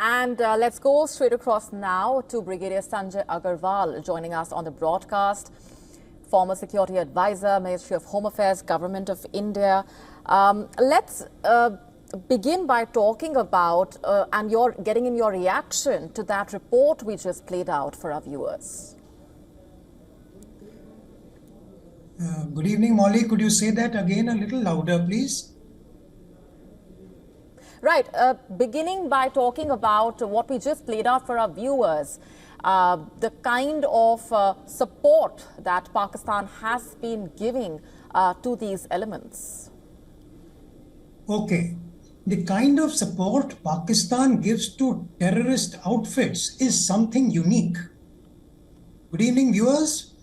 And let's go straight across now to Brigadier Sanjay Agarwal joining us on the broadcast. Former security advisor, Ministry of Home Affairs, Government of India. Let's begin by talking about and getting in your reaction to that report we just played out for our viewers. Good evening, Molly. Could you say that again a little louder, please? Right. Beginning by talking about what we just played out for our viewers, the kind of support that Pakistan has been giving to these elements. Okay. The kind of support Pakistan gives to terrorist outfits is something unique. Good evening, viewers.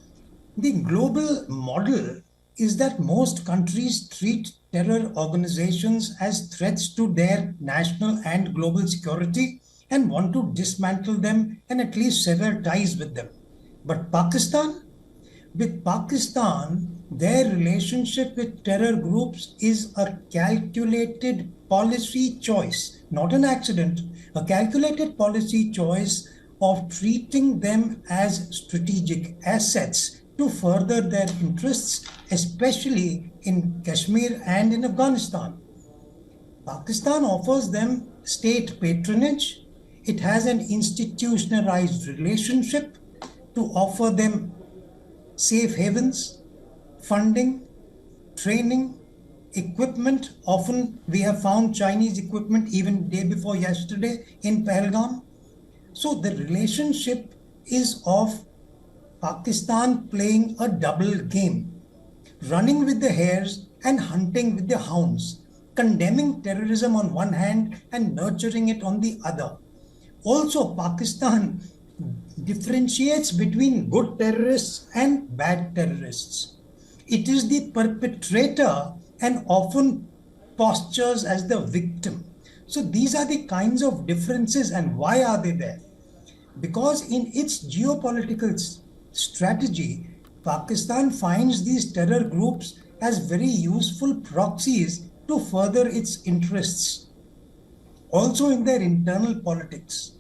The global model is that most countries treat terror organizations as threats to their national and global security and want to dismantle them and at least sever ties with them. But with Pakistan, their relationship with terror groups is a calculated policy choice, not an accident, a calculated policy choice of treating them as strategic assets to further their interests, especially in Kashmir and in Afghanistan. Pakistan offers them state patronage. It has an institutionalized relationship to offer them safe havens, funding, training, equipment. Often we have found Chinese equipment even day before yesterday in Pahalgam. So the relationship is of Pakistan playing a double game, running with the hares and hunting with the hounds, condemning terrorism on one hand and nurturing it on the other. Also, Pakistan differentiates between good terrorists and bad terrorists. It is the perpetrator and often postures as the victim. So these are the kinds of differences, and why are they there? Because in its geopolitical strategy, Pakistan finds these terror groups as very useful proxies to further its interests. Also in their internal politics,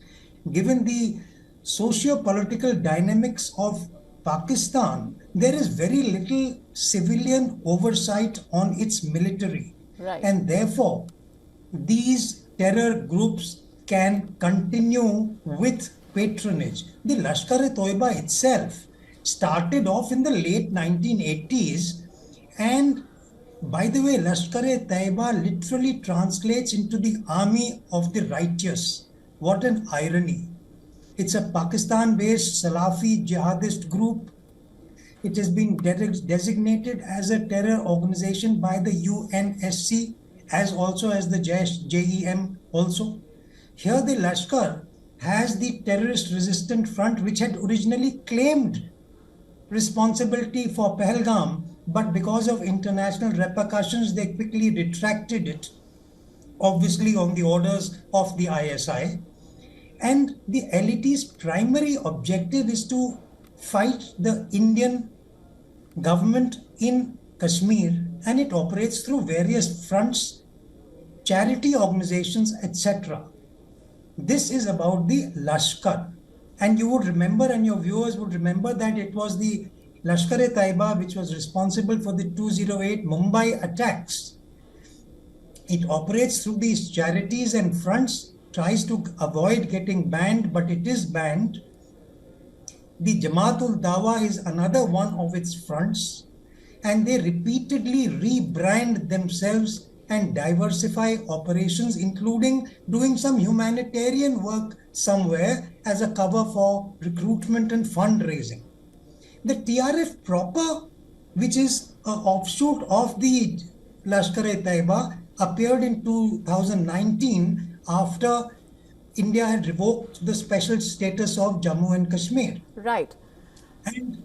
given the socio-political dynamics of Pakistan, there is very little civilian oversight on its military. Right. And therefore, these terror groups can continue with patronage. The Lashkar-e-Toiba itself started off in the late 1980s, and by the way, Lashkar-e-Taiba literally translates into the army of the righteous. What an irony. It's a Pakistan-based Salafi jihadist group. It has been designated as a terror organization by the UNSC, as also as the JEM also. Here the Lashkar has the terrorist resistant front, which had originally claimed responsibility for Pahalgam, but because of international repercussions, they quickly retracted it, obviously on the orders of the ISI. And the LET's primary objective is to fight the Indian government in Kashmir, and it operates through various fronts, charity organizations, etc. This is about the Lashkar. And you would remember, and your viewers would remember, that it was the Lashkar-e-Taiba which was responsible for the 208 Mumbai attacks. It operates through these charities and fronts, tries to avoid getting banned, but it is banned. The Jamaat-ul-Dawa is another one of its fronts, and they repeatedly rebrand themselves and diversify operations, including doing some humanitarian work somewhere as a cover for recruitment and fundraising. The TRF proper, which is an offshoot of the Lashkar-e-Taiba, appeared in 2019 after India had revoked the special status of Jammu and Kashmir. Right. And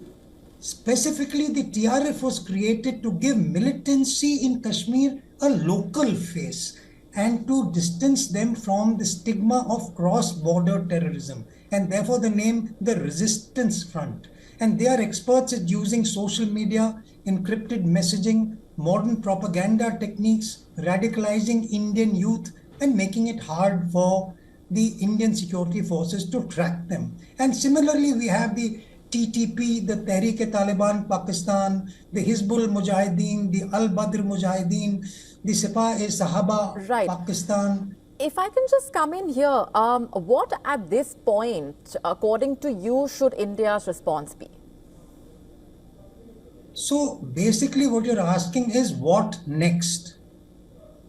specifically, the TRF was created to give militancy in Kashmir a local face and to distance them from the stigma of cross-border terrorism, and therefore the name the Resistance Front. And they are experts at using social media, encrypted messaging, modern propaganda techniques, radicalizing Indian youth, and making it hard for the Indian security forces to track them. And similarly, we have the TTP, the Tehreek-e-Taliban Pakistan, the Hizbul Mujahideen, the Al-Badr Mujahideen, the Sepah-e-Sahaba Pakistan. If I can just come in here, what at this point, according to you, should India's response be? So basically what you're asking is what next?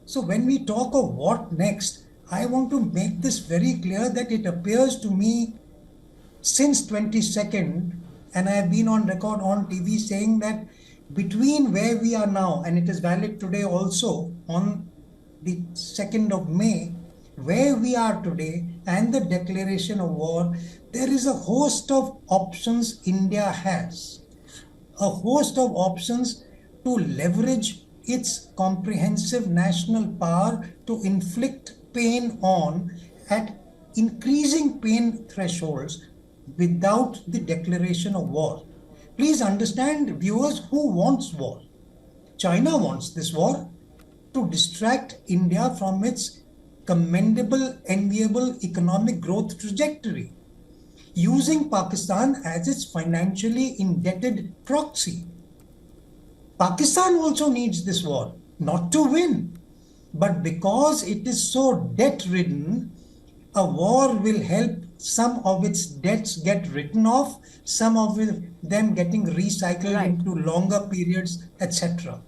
So when we talk of what next, I want to make this very clear that it appears to me since 22nd, and I have been on record on TV saying that between where we are now, and it is valid today also on the 2nd of May, where we are today and the declaration of war, there is a host of options India has. A host of options to leverage its comprehensive national power to inflict pain on at increasing pain thresholds without the declaration of war. Please understand, viewers, who wants war? China wants this war to distract India from its commendable, enviable economic growth trajectory, using Pakistan as its financially indebted proxy. Pakistan also needs this war, not to win, but because it is so debt-ridden, a war will help some of its debts get written off, some of them getting recycled into longer periods, etc.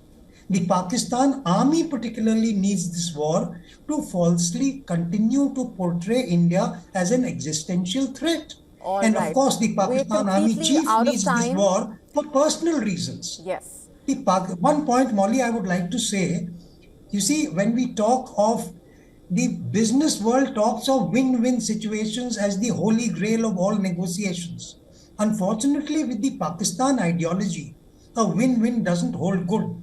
The Pakistan army particularly needs this war to falsely continue to portray India as an existential threat. Of course, the Pakistan army chief needs this war for personal reasons. Yes. One point, Molly, I would like to say, you see, when we talk of the business world talks of win-win situations as the holy grail of all negotiations. Unfortunately, with the Pakistan ideology, a win-win doesn't hold good.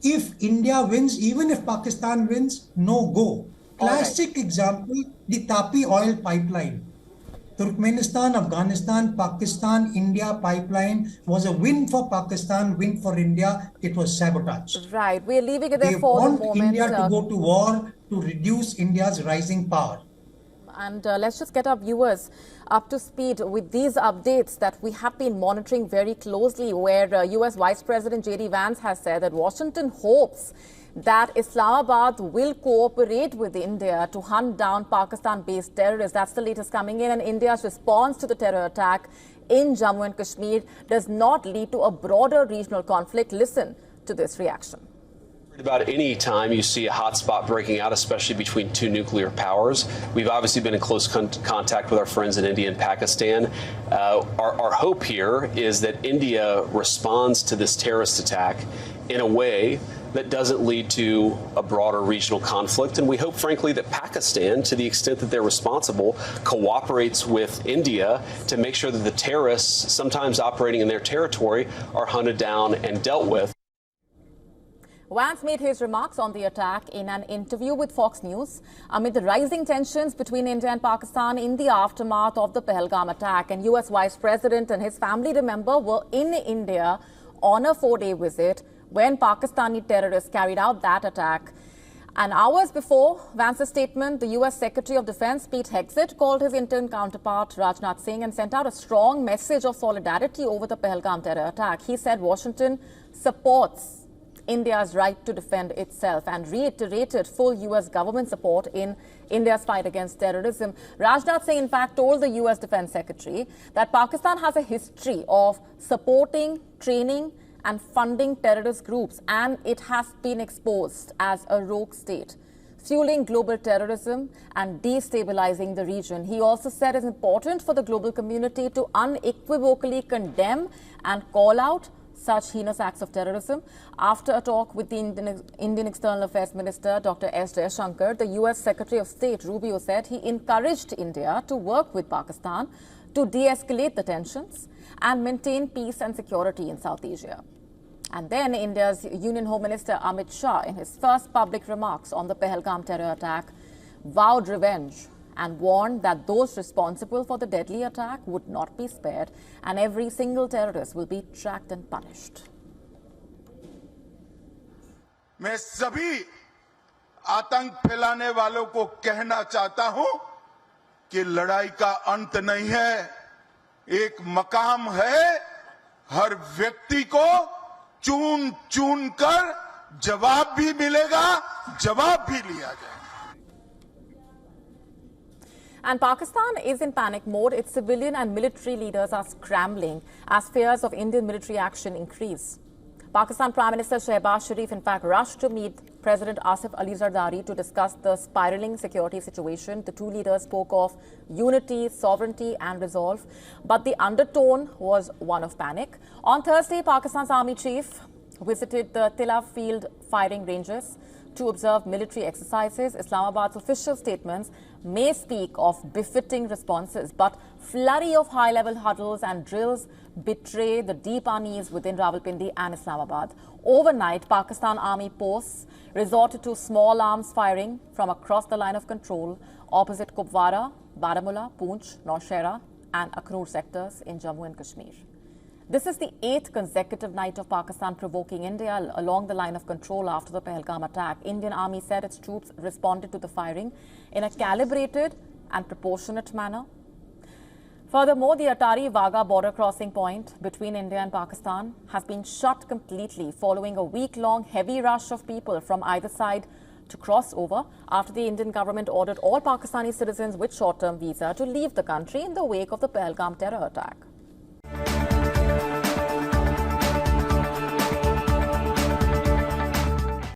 If India wins, even if Pakistan wins, no go. Classic example, the Tapi oil pipeline. Turkmenistan, Afghanistan, Pakistan, India pipeline was a win for Pakistan, win for India. It was sabotaged. Right. We're leaving it there for the moment. They want India to go to war to reduce India's rising power. And let's just get our viewers up to speed with these updates that we have been monitoring very closely, where US Vice President J.D. Vance has said that Washington hopes that Islamabad will cooperate with India to hunt down Pakistan-based terrorists. That's the latest coming in. And India's response to the terror attack in Jammu and Kashmir does not lead to a broader regional conflict. Listen to this reaction. About any time you see a hotspot breaking out, especially between two nuclear powers. We've obviously been in close contact with our friends in India and Pakistan. Our hope here is that India responds to this terrorist attack in a way that doesn't lead to a broader regional conflict. And we hope, frankly, that Pakistan, to the extent that they're responsible, cooperates with India to make sure that the terrorists, sometimes operating in their territory, are hunted down and dealt with. Vance made his remarks on the attack in an interview with Fox News amid the rising tensions between India and Pakistan in the aftermath of the Pahalgam attack. And US Vice President and his family, remember, were in India on a 4-day visit when Pakistani terrorists carried out that attack. And hours before Vance's statement, the US Secretary of Defense, Pete Hegseth, called his Indian counterpart, Rajnath Singh, and sent out a strong message of solidarity over the Pahalgam terror attack. He said Washington supports India's right to defend itself and reiterated full US government support in India's fight against terrorism. Rajnath Singh, in fact, told the US Defense Secretary that Pakistan has a history of supporting, training, and funding terrorist groups, and it has been exposed as a rogue state, fueling global terrorism and destabilizing the region. He also said it's important for the global community to unequivocally condemn and call out such heinous acts of terrorism. After a talk with the Indian External Affairs Minister, Dr. S. Jaishankar, the US Secretary of State, Rubio, said he encouraged India to work with Pakistan to de-escalate the tensions and maintain peace and security in South Asia. And then India's Union Home Minister Amit Shah, in his first public remarks on the Pahalgam terror attack, vowed revenge and warned that those responsible for the deadly attack would not be spared and every single terrorist will be tracked and punished. मैं सभी आतंक फैलाने वालों को कहना चाहता हूं कि लड़ाई का अंत नहीं है, एक मकाम है, हर व्यक्ति को चुन चुन कर जवाब भी मिलेगा, जवाब भी लिया जाएगा. And Pakistan is in panic mode. Its civilian and military leaders are scrambling as fears of Indian military action increase. Pakistan Prime Minister Shehbaz Sharif, in fact, rushed to meet President Asif Ali Zardari to discuss the spiraling security situation. The two leaders spoke of unity, sovereignty and resolve, but the undertone was one of panic. On Thursday, Pakistan's army chief visited the Tilla field firing ranges to observe military exercises. Islamabad's official statements may speak of befitting responses, but flurry of high-level huddles and drills betray the deep unease within Rawalpindi and Islamabad. Overnight, Pakistan Army posts resorted to small arms firing from across the line of control opposite Kupwara, Baramulla, Poonch, Nowshera and Akhnur sectors in Jammu and Kashmir. This is the 8th consecutive night of Pakistan provoking India along the line of control after the Pahalgam attack. Indian Army said its troops responded to the firing in a calibrated and proportionate manner. Furthermore, the Atari-Wagah border crossing point between India and Pakistan has been shut completely following a week-long heavy rush of people from either side to cross over after the Indian government ordered all Pakistani citizens with short-term visa to leave the country in the wake of the Pahalgam terror attack.